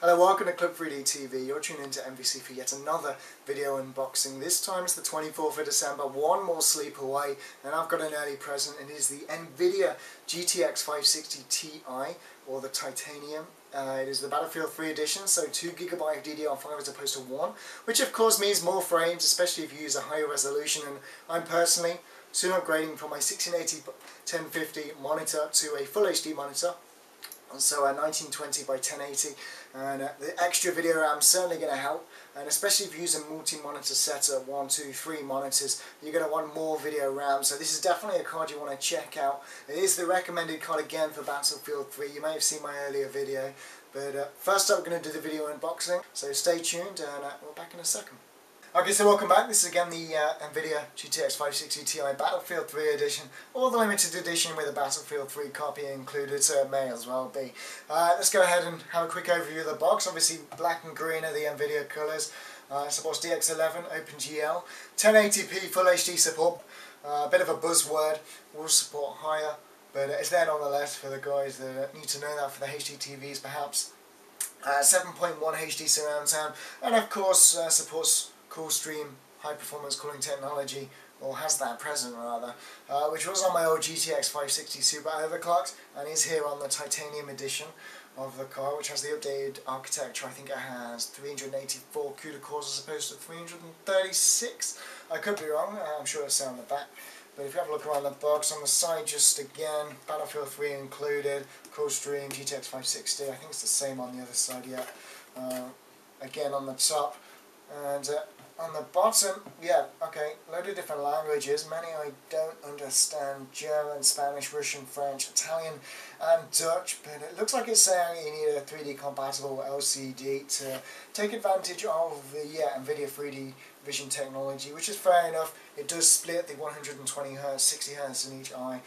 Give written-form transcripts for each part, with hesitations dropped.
Hello, welcome to Club 3D TV. You're tuning into MVC for yet another video unboxing. This time it's the 24th of December, one more sleep away, and I've got an early present. It is the Nvidia GTX 560 Ti, or the Titanium. It is the Battlefield 3 edition, so 2GB of DDR5 as opposed to 1, which of course means more frames, especially if you use a higher resolution. And I'm personally soon upgrading from my 1680 1050 monitor to a Full HD monitor. So a 1920 by 1080, and the extra video RAM is certainly going to help, and especially if you use a multi-monitor setup, 1, 2, 3 monitors, you're going to want more video RAM. So this is definitely a card you want to check out. It is the recommended card again for Battlefield 3. You may have seen my earlier video, but first up we're going to do the video unboxing, so stay tuned and we're back in a second. Okay, so welcome back. This is again the Nvidia GTX 560 Ti Battlefield 3 edition, or the limited edition with a Battlefield 3 copy included, so it may as well be. Let's go ahead and have a quick overview of the box. Obviously black and green are the Nvidia colours. It supports DX11, OpenGL, 1080p Full HD support, a bit of a buzzword, will support higher, but it's there nonetheless for the guys that need to know that for the HD TVs perhaps. 7.1 HD surround sound, and of course supports Coolstream high performance cooling technology, or has that present rather, which was on my old GTX 560 super overclocked and is here on the Titanium edition of the car, which has the updated architecture. I think it has 384 CUDA cores as opposed to 336. I could be wrong, I'm sure it's on the back. But if you have a look around the box, on the side just again, Battlefield 3 included, Coolstream, GTX 560, I think it's the same on the other side yet. Again on the top, and on the bottom, yeah, okay, load of different languages, many I don't understand: German, Spanish, Russian, French, Italian and Dutch, but it looks like it's saying you need a 3D compatible LCD to take advantage of the Nvidia 3D vision technology, which is fair enough. It does split the 120Hz, 60Hz in each eye,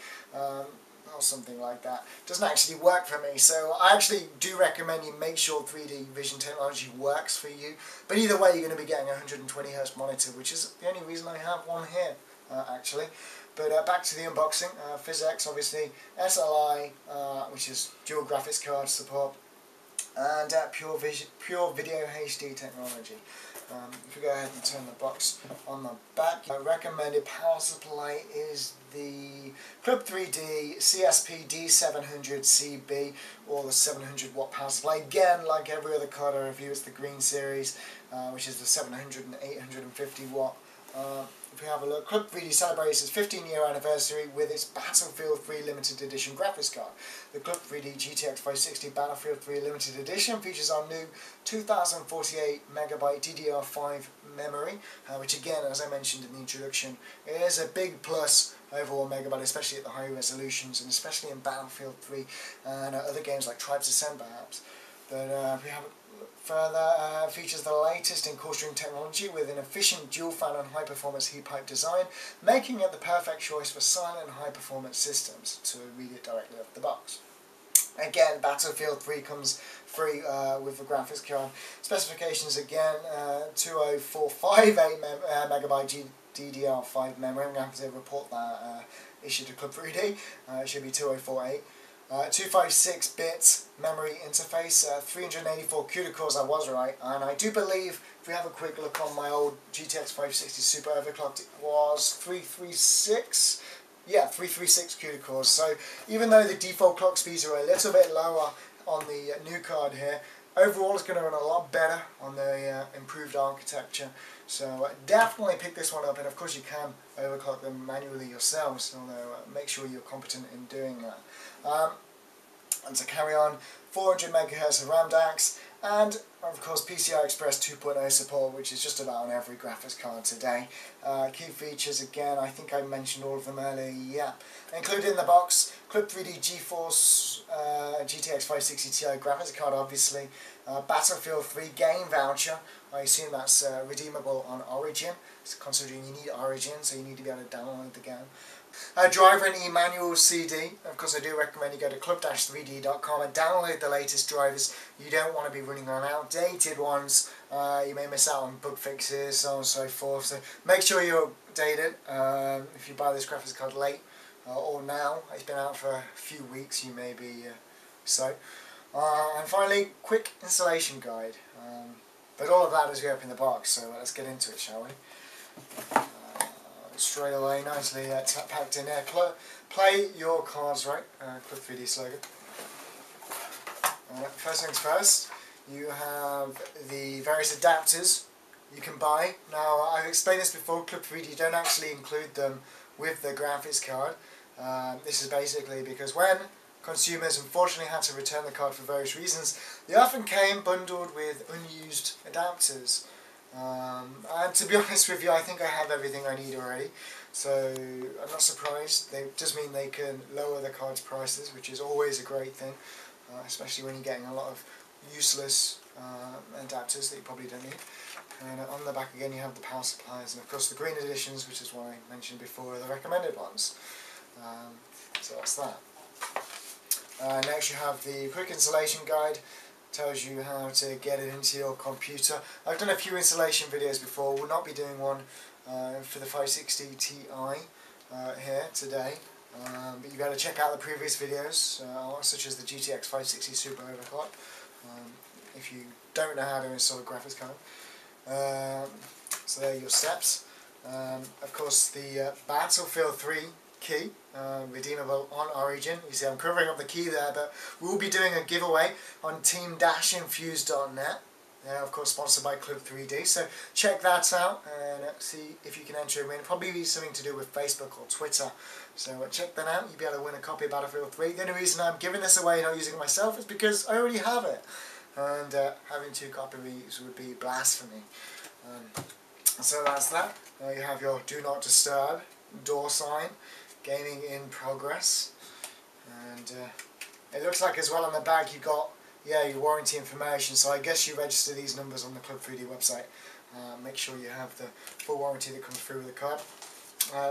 or something like that. Doesn't actually work for me, so I actually do recommend you make sure 3D vision technology works for you. But either way, you're going to be getting a 120Hz monitor, which is the only reason I have one here, actually. But back to the unboxing. PhysX, obviously, SLI, which is dual graphics card support, and pure video HD technology. If we go ahead and turn the box on the back, my recommended power supply is the Club 3D CSP D700CB, or the 700 watt power supply. Again, like every other card I review, it's the green series, which is the 700 and 850 watt. If we have a look, Club 3D celebrates its 15-year anniversary with its Battlefield 3 limited edition graphics card. The Club 3D GTX 560 Battlefield 3 limited edition features our new 2048 MB DDR5 memory, which again, as I mentioned in the introduction, is a big plus over 1 MB, especially at the high resolutions, and especially in Battlefield 3 and other games like Tribes Ascend perhaps. But if we have further, features the latest in Coolstream technology with an efficient dual fan and high performance heat pipe design, making it the perfect choice for silent high performance systems, to read it directly off the box. Again, Battlefield 3 comes free with the graphics card. Specifications again, 20458 MB DDR5 memory. I'm going to have to report that issue to Club 3D. It should be 2048. 256-bit memory interface, 384 CUDA cores, I was right, and I do believe, if we have a quick look on my old GTX 560 super overclocked, it was 336, yeah, 336 CUDA cores. So even though the default clock speeds are a little bit lower on the new card here, overall it's going to run a lot better on the improved architecture. So definitely pick this one up, and of course you can overclock them manually yourselves, although make sure you're competent in doing that. And to carry on, 400 MHz of RAM DAX, and of course PCI Express 2.0 support, which is just about on every graphics card today. Key features, again, I think I mentioned all of them earlier, yeah. Included in the box, Club 3D GeForce GTX 560 Ti graphics card, obviously. Battlefield 3 game voucher, I assume that's redeemable on Origin, considering you need Origin, so you need to be able to download the game. Driver and e-manual CD. Of course, I do recommend you go to club-3d.com and download the latest drivers. You don't want to be running on outdated ones. You may miss out on bug fixes, so on and so forth. So make sure you're updated. If you buy this graphics card late or now, it's been out for a few weeks, you may be so. And finally, quick installation guide. But all of that as we open the box, so let's get into it, shall we? Straight away, nicely packed in there. Play your cards right, Club 3D slogan. First things first, you have the various adapters you can buy. Now, I've explained this before, Club 3D don't actually include them with the graphics card. This is basically because when consumers unfortunately had to return the card for various reasons, they often came bundled with unused adapters. And to be honest with you, I think I have everything I need already, so I'm not surprised. They just mean they can lower the card's prices, which is always a great thing, especially when you're getting a lot of useless adapters that you probably don't need. And on the back again you have the power supplies, and of course the green editions, which is what I mentioned before, are the recommended ones. So that's that. Next you have the quick installation guide. Tells you how to get it into your computer. I've done a few installation videos before. We'll not be doing one for the 560 Ti here today, but you better check out the previous videos, such as the GTX 560 Super Overclock, if you don't know how to install a graphics card. So there are your steps. Of course, the Battlefield 3 key, redeemable on Origin. You see I'm covering up the key there, but we'll be doing a giveaway on team-infuse.net. Of course sponsored by Club 3D, so check that out and see if you can enter it in. Probably be something to do with Facebook or Twitter, so check that out. You'll be able to win a copy of Battlefield 3. The only reason I'm giving this away and not using it myself is because I already have it, and having 2 copies would be blasphemy. So that's that. You have your Do Not Disturb door sign, gaming in progress, and it looks like as well on the back you got your warranty information, so I guess you register these numbers on the Club 3D website. Make sure you have the full warranty that comes through with the card.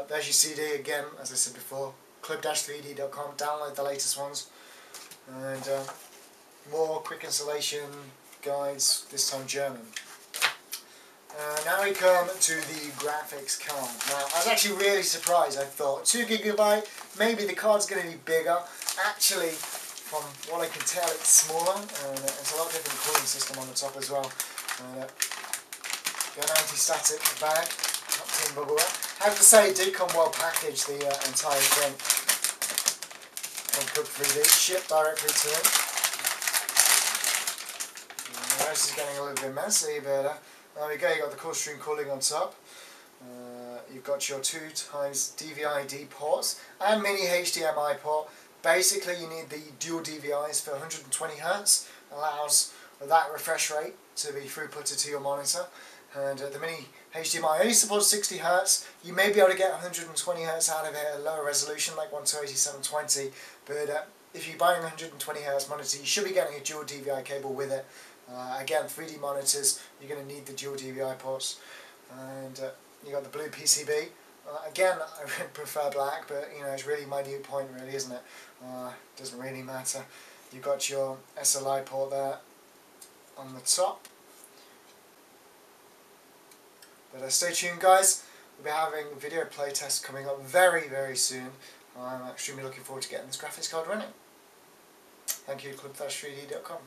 There's your CD again, as I said before, club-3d.com, download the latest ones, and more quick installation guides, this time German. Now we come to the graphics card. Now, I was actually really surprised. I thought 2GB, maybe the card's going to be bigger. Actually, from what I can tell, it's smaller, and it's a lot different cooling system on the top as well. Got an anti-static bag, not tin bubble wrap. I have to say, it did come well packaged, the entire thing from Club 3D, shipped directly to them. The rest is getting a little bit messy, but there we go, you've got the core stream cooling on top. You've got your 2x DVI-D ports and mini HDMI port. Basically you need the dual DVIs for 120Hz, allows that refresh rate to be throughputted to your monitor. And the mini HDMI only supports 60Hz. You may be able to get 120Hz out of it at a lower resolution like 12720, but if you're buying a 120Hz monitor you should be getting a dual DVI cable with it. Again, 3D monitors, you're going to need the dual DVI ports. And you got the blue PCB. Again, I would prefer black, but you know, it's really my new point, really, isn't it? Doesn't really matter. You've got your SLI port there on the top. But stay tuned, guys. We'll be having a video playtest coming up very, very soon. I'm extremely looking forward to getting this graphics card running. Thank you, club-3d.com.